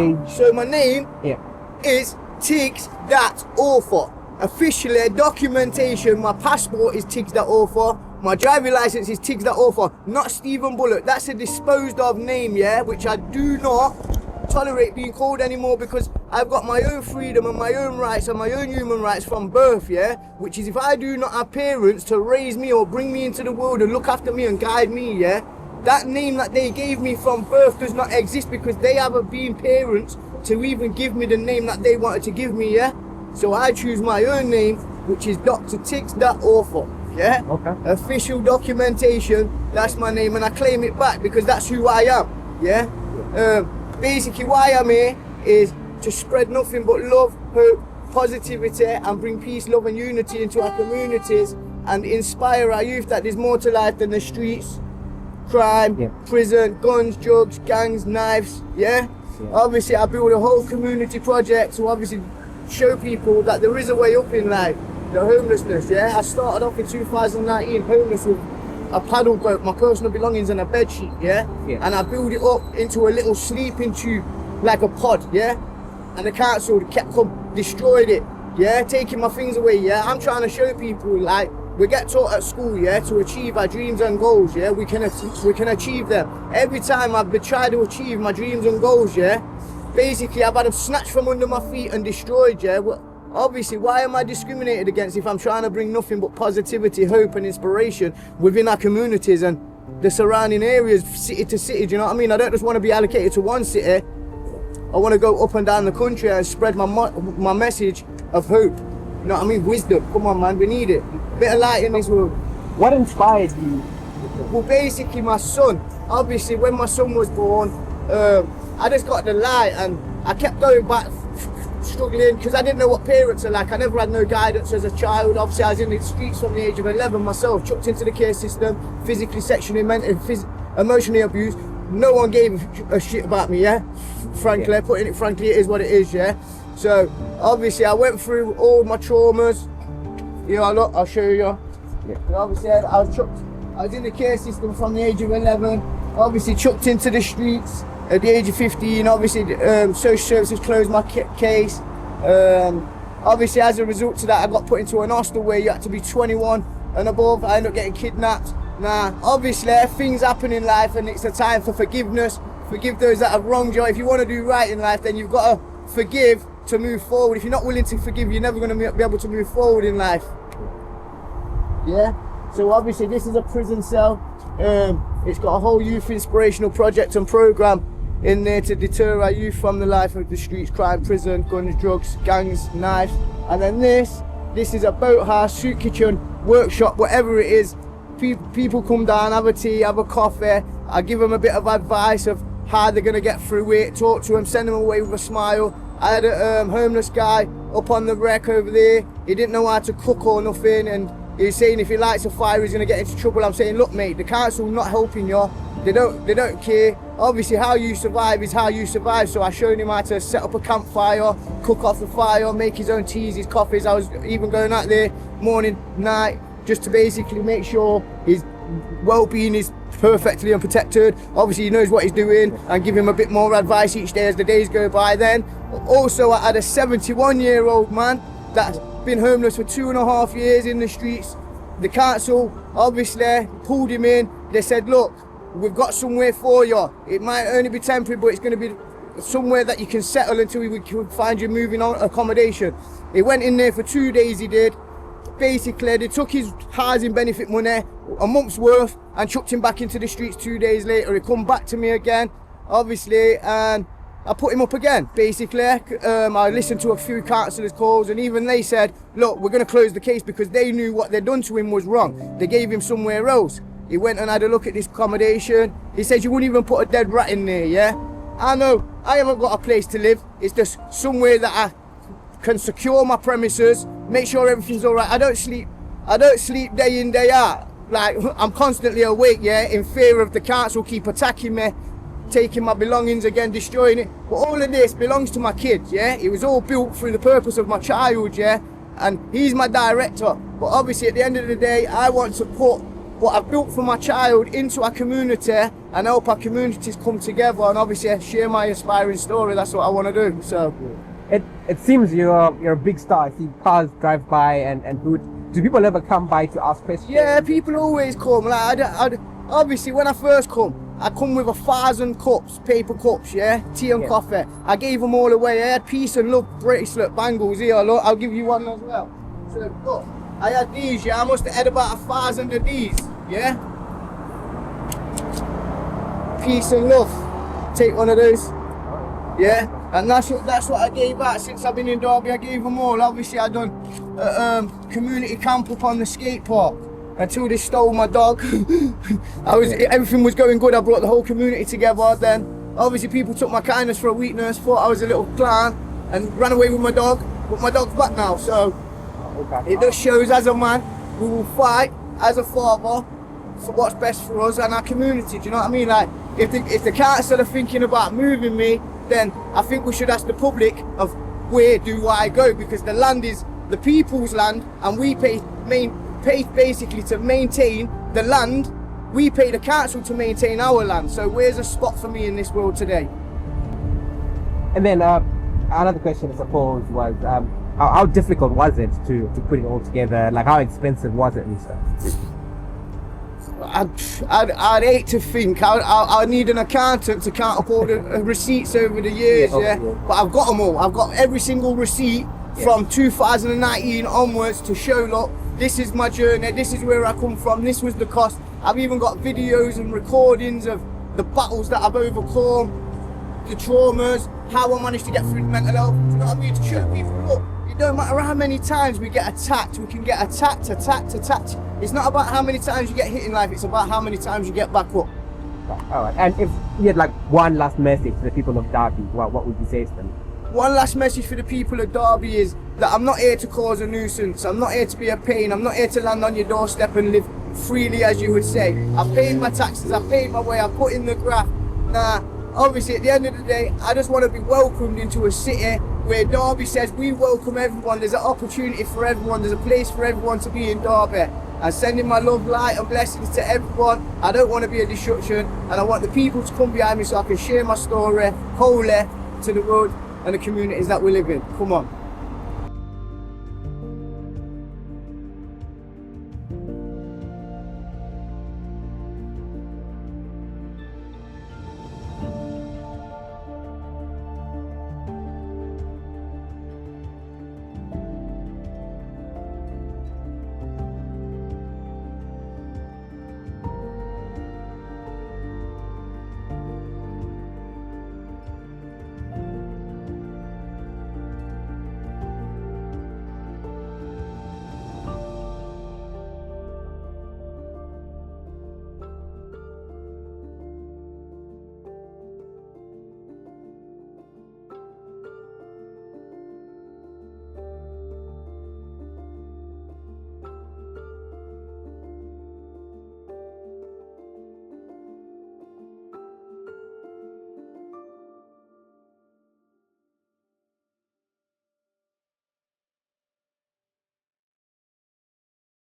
So my name is Tiggz Dat Author. Officially, documentation, my passport is Tiggz Dat Author. My driving license is Tiggz Dat Author, not Stephen Bullock. That's a disposed of name, yeah, which I do not tolerate being called anymore, because I've got my own freedom and my own rights and my own human rights from birth, yeah, which is if I do not have parents to raise me or bring me into the world and look after me and guide me, yeah, that name that they gave me from birth does not exist, because they haven't been parents to even give me the name that they wanted to give me, yeah. So I choose my own name, which is Dr. Tiggz Dat Author, yeah. Okay. Official documentation, that's my name, and I claim it back because that's who I am, yeah. Basically why I'm here is to spread nothing but love, hope, positivity, and bring peace, love and unity into our communities and inspire our youth that there's more to life than the streets, crime, prison, guns, drugs, gangs, knives, yeah? Obviously I build a whole community project to obviously show people that there is a way up in life, the homelessness, yeah? I started off in 2019 homeless with a paddle boat, my personal belongings and a bed sheet, yeah? And I built it up into a little sleeping tube, like a pod, yeah? And the council kept destroyed it, yeah? Taking my things away, yeah? I'm trying to show people, like, we get taught at school, yeah, to achieve our dreams and goals, yeah? We can achieve them. Every time I've been trying to achieve my dreams and goals, yeah? Basically, I've had them snatched from under my feet and destroyed, yeah? Obviously, why am I discriminated against if I'm trying to bring nothing but positivity, hope and inspiration within our communities and the surrounding areas, city to city, do you know what I mean? I don't just want to be allocated to one city. I want to go up and down the country and spread my message of hope. You know what I mean? Wisdom. Come on, man, we need it. Bit of light in this world. What inspired you? Well, basically, my son. Obviously, when my son was born, I just got the light and I kept going back, struggling, because I didn't know what parents are like. I never had no guidance as a child. Obviously, I was in the streets from the age of 11 myself, chucked into the care system, physically, sexually, mentally, emotionally abused. No one gave a shit about me, yeah? Frankly, putting it frankly, it is what it is, yeah? So, obviously, I went through all my traumas. You know, look, I'll show you. Obviously, I was in the care system from the age of 11, obviously chucked into the streets. At the age of 15, obviously, social services closed my case. Obviously, as a result of that, I got put into an hostel where you had to be 21 and above. I ended up getting kidnapped. Now, obviously, things happen in life and it's a time for forgiveness. Forgive those that have wronged you. If you want to do right in life, then you've got to forgive to move forward. If you're not willing to forgive, you're never going to be able to move forward in life. Yeah? So obviously, this is a prison cell. It's got a whole youth inspirational project and program in there to deter our youth from the life of the streets, crime, prison, guns, drugs, gangs, knives. And then this is a boathouse, soup kitchen, workshop, whatever it is. People come down, have a tea, have a coffee. I give them a bit of advice of how they're gonna get through it, talk to them, send them away with a smile. I had a homeless guy up on the wreck over there. He didn't know how to cook or nothing, and he was saying if he lights a fire, he's gonna get into trouble. I'm saying, look mate, the council not helping you. They don't care. Obviously, how you survive is how you survive. So I showed him how to set up a campfire, cook off the fire, make his own teas, his coffees. I was even going out there morning, night, just to basically make sure his well-being is perfectly unprotected. Obviously, he knows what he's doing, and give him a bit more advice each day as the days go by. Then, also, I had a 71-year-old man that's been homeless for 2.5 years in the streets. The council obviously pulled him in. They said, look, we've got somewhere for you. It might only be temporary, but it's going to be somewhere that you can settle until we can find you moving on accommodation. He went in there for 2 days, he did. Basically, they took his housing benefit money, a month's worth, and chucked him back into the streets 2 days later. He come back to me again, obviously, and I put him up again, basically. I listened to a few counsellors' calls, and even they said, look, we're going to close the case, because they knew what they'd done to him was wrong. They gave him somewhere else. He went and had a look at this accommodation. He said, you wouldn't even put a dead rat in there, yeah? I know, I haven't got a place to live. It's just somewhere that I can secure my premises, make sure everything's all right. I don't sleep day in, day out. Like, I'm constantly awake, yeah, in fear of the council keep attacking me, taking my belongings again, destroying it. But all of this belongs to my kids, yeah? It was all built through the purpose of my child, yeah? And he's my director. But obviously, at the end of the day, I want to put what I've built for my child into our community and help our communities come together and obviously share my inspiring story. That's what I want to do. So it seems you're a big star. I see cars drive by and do people ever come by to ask questions? yeah, people always come. Like obviously when I first come, I come with 1,000 cups, paper cups, yeah, tea and coffee. I gave them all away. I had peace and love bracelet bangles here. Look, I'll give you one as well. So look, I had these, yeah. I must have had about 1,000 of these, yeah. Peace and love. Take one of those, yeah. And that's what I gave out since I've been in Derby. I gave them all. Obviously, I done community camp up on the skate park until they stole my dog. Everything was going good. I brought the whole community together. Then obviously people took my kindness for a weakness, thought I was a little clown, and ran away with my dog. But my dog's back now, so it just shows as a man we will fight as a father for what's best for us and our community. Do you know what I mean? Like if the council are thinking about moving me, then I think we should ask the public of where do I go, because the land is the people's land and we pay basically to maintain the land. We pay the council to maintain our land. So where's a spot for me in this world today? And then another question I suppose was how difficult was it to put it all together? Like how expensive was it and stuff? I'd hate to think. I need an accountant to count up all the receipts over the years, yeah. But I've got them all. I've got every single receipt from 2019 onwards to show, look, this is my journey, this is where I come from, this was the cost. I've even got videos and recordings of the battles that I've overcome, the traumas, how I managed to get through mental health. Do you know what I mean? To show people, look, it don't matter how many times we get attacked, we can get attacked. It's not about how many times you get hit in life, it's about how many times you get back up. All right. And if you had like one last message to the people of Derby, what would you say to them? One last message for the people of Derby is that I'm not here to cause a nuisance, I'm not here to be a pain, I'm not here to land on your doorstep and live freely, as you would say. I've paid my taxes, I've paid my way, I've put in the graft. Nah, obviously at the end of the day, I just want to be welcomed into a city where Derby says we welcome everyone, there's an opportunity for everyone, there's a place for everyone to be in Derby. I'm sending my love, light and blessings to everyone. I don't want to be a destruction, and I want the people to come behind me so I can share my story wholly to the world and the communities that we live in. Come on.